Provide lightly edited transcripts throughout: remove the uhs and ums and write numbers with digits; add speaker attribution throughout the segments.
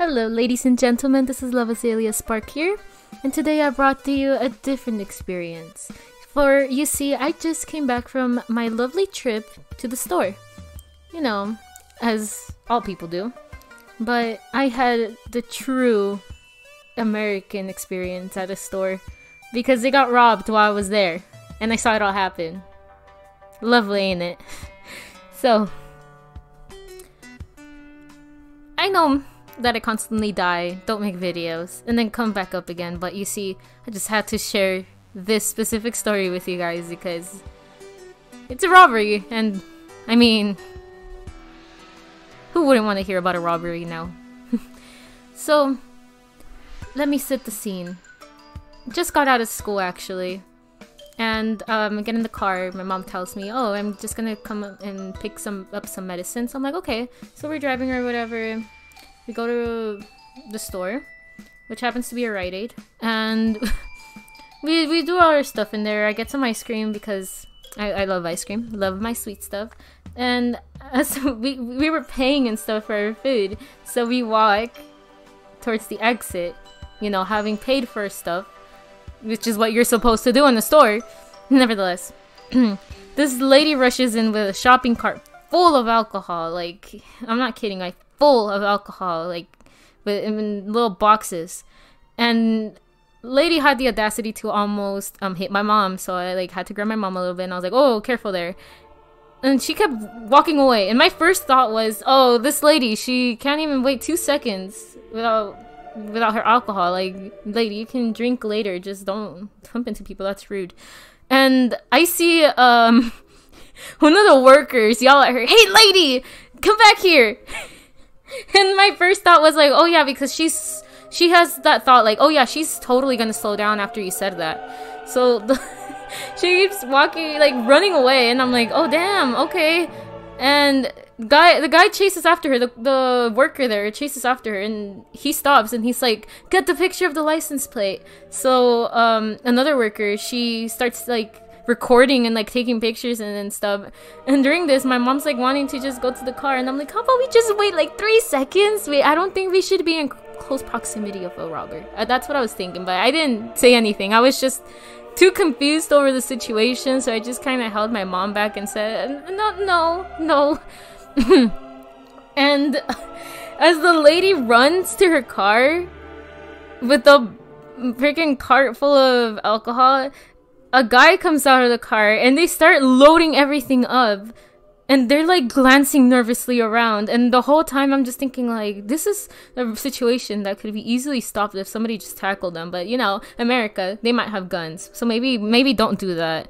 Speaker 1: Hello ladies and gentlemen, this is Love Azalea Spark here, and today I brought to you a different experience. For, you see, I just came back from my lovely trip to the store. You know, as all people do. But I had the true American experience at a store because they got robbed while I was there, and I saw it all happen. Lovely, ain't it? So, I know that I constantly die, don't make videos, and then come back up again, but you see, I just had to share this specific story with you guys because it's a robbery, and I mean, who wouldn't want to hear about a robbery now? So, let me set the scene. Just got out of school actually, and I get in the car. My mom tells me, "Oh, I'm just gonna come up and pick up some medicine." So I'm like, "Okay." So we're driving or whatever. We go to the store, which happens to be a Rite Aid, and we do all our stuff in there. I get some ice cream because I love ice cream, love my sweet stuff, and so we were paying and stuff for our food. So we walk towards the exit, you know, having paid for stuff, which is what you're supposed to do in the store. Nevertheless, this lady rushes in with a shopping cart full of alcohol. Like, I'm not kidding, like full of alcohol, like in little boxes. And lady had the audacity to almost hit my mom, so I like had to grab my mom a little bit, and I was like, "Oh, careful there." And she kept walking away, and my first thought was, "Oh, this lady, she can't even wait 2 seconds without her alcohol. Like, lady, you can drink later, just don't bump into people, that's rude." And I see one of the workers yell at her, "Hey lady, come back here." And my first thought was like, oh yeah, because she has that thought like, oh yeah, she's totally gonna slow down after you said that. So she keeps walking, like running away, and I'm like, oh damn, okay. And the guy chases after her, the worker there chases after her, and he stops and he's like, "Get the picture of the license plate." So another worker, she starts like recording and like taking pictures and stuff. And during this, my mom's like wanting to just go to the car, and I'm like, how about we just wait like 3 seconds? Wait, I don't think we should be in close proximity of a robber. That's what I was thinking, but I didn't say anything. I was just too confused over the situation, so I just kind of held my mom back and said, no. And as the lady runs to her car with the freaking cart full of alcohol, a guy comes out of the car and they start loading everything up, and they're like glancing nervously around, and the whole time I'm just thinking like, this is a situation that could be easily stopped if somebody just tackled them. But you know, America, they might have guns, so maybe don't do that.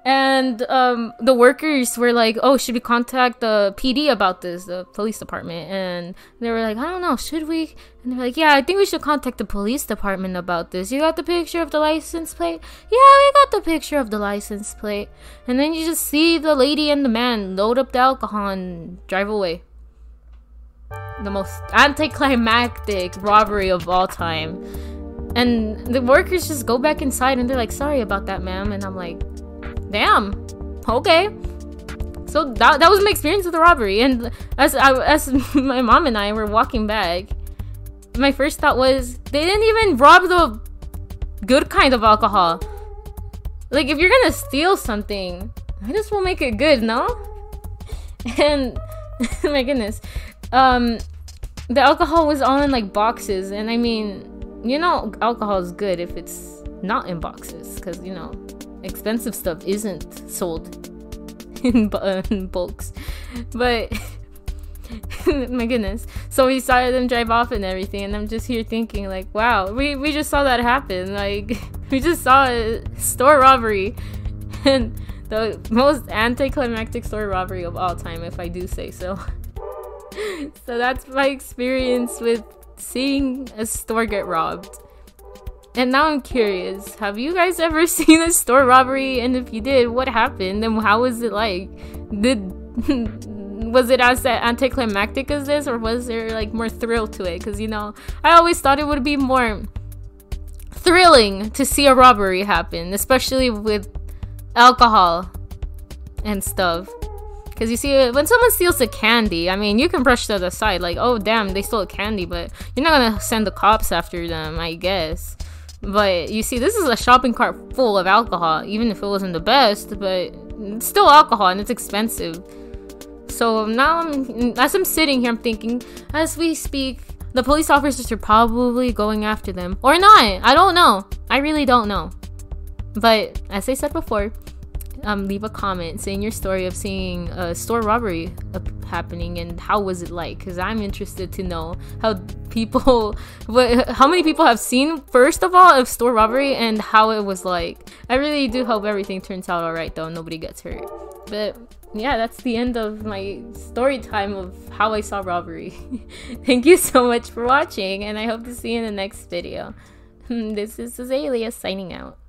Speaker 1: And the workers were like, "Oh, should we contact the PD about this, the police department?" And they were like, "I don't know, should we?" And they're like, "Yeah, I think we should contact the police department about this. You got the picture of the license plate?" "Yeah, we got the picture of the license plate." And then you just see the lady and the man load up the alcohol and drive away. The most anticlimactic robbery of all time. And the workers just go back inside and they're like, "Sorry about that, ma'am." And I'm like, damn, okay. So that was my experience with the robbery. And as my mom and I were walking back, my first thought was, they didn't even rob the good kind of alcohol. Like, if you're gonna steal something, I just will make it good, no? And my goodness, the alcohol was all in like boxes, and I mean, you know, alcohol is good if it's not in boxes, because you know, expensive stuff isn't sold in bulks. But my goodness, so we saw them drive off and everything, and I'm just here thinking like, wow, we just saw that happen. Like, we just saw a store robbery, and the most anticlimactic store robbery of all time, if I do say so. So that's my experience with seeing a store get robbed. And now I'm curious, have you guys ever seen a store robbery? And if you did, what happened? And how was it like? Was it as anticlimactic as this, or was there like more thrill to it? Because, you know, I always thought it would be more thrilling to see a robbery happen, especially with alcohol and stuff. Because you see, when someone steals a candy, I mean, you can brush that aside, like, oh damn, they stole a candy, but you're not gonna send the cops after them, I guess. But you see, this is a shopping cart full of alcohol, even if it wasn't the best, but it's still alcohol and it's expensive. So now, as I'm sitting here, I'm thinking, as we speak, the police officers are probably going after them. Or not, I don't know. I really don't know. But as I said before, leave a comment saying your story of seeing a store robbery happening and how was it like, because I'm interested to know how many people have seen, first of all, of store robbery and how it was like. I really do hope everything turns out alright though, nobody gets hurt. But yeah, that's the end of my story time of how I saw robbery. Thank you so much for watching, and I hope to see you in the next video. This is Azalea signing out.